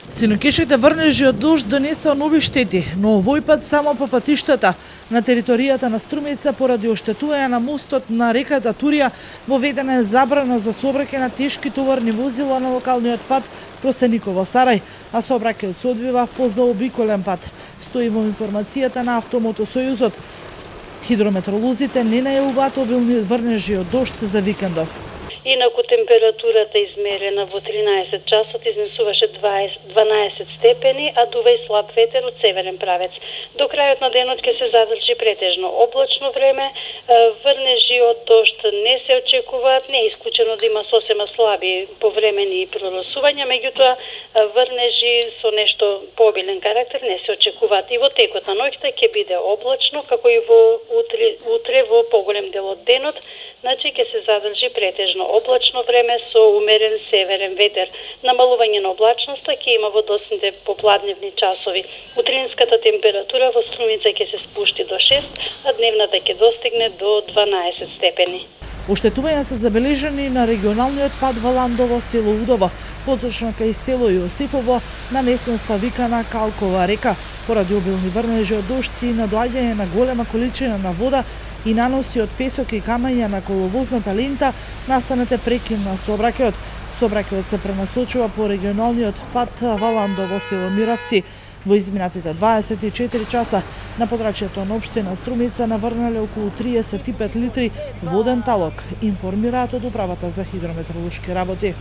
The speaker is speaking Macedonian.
Синоќешните врнежи од дожд донесоа нови штети, но овој пат само по патиштата на територијата на Струмица поради оштетување на мостот на реката Турија. Воведена е забрана за сообраќај на тешки товарни возила на локалниот пат Просениково Сарај, а сообраќајот се одвива по заобиколен пат. Стои во информацијата на Автомотосојузот. Хидрометролозите не најавуваат обилни врнежи од дожд за викендов. Инаку температурата измерена во 13 часот изнесуваше 12 степени, а дува и слаб ветер од северен правец. До крајот на денот ќе се задржи претежно облачно време, врнежи од дожд не се очекуваат, не е исклучено да има сосема слаби повремени прорасувања, меѓутоа врнежи со нешто пообилен карактер не се очекуваат. И во текот на ноќта ќе биде облачно, како и во утре во поголем дел од денот. Значи ќе се задржи претежно облачно време со умерен северен ветер. Намалување на облачноста ќе има во доцните попладневни часови. Утринската температура во Струмица ќе се спушти до 6, а дневната ќе достигне до 12 степени. Оштетувања се забележани на регионалниот пат Валандово, село Удово, поточно кај село Јосифово, на местноста викана Калкова река, поради обилни врнежи од дожд и надоаѓање на голема количина на вода и наноси од песок и камења на коловозната лента, настанете прекин на сообраќајот. Сообраќајот се пренасочува по регионалниот пат Валандово, село Миравци. Во изминатите 24 часа на подрачјето на општина Струмица наврнале околу 35 литри воден талок, информираат од Управата за хидрометролошки работи.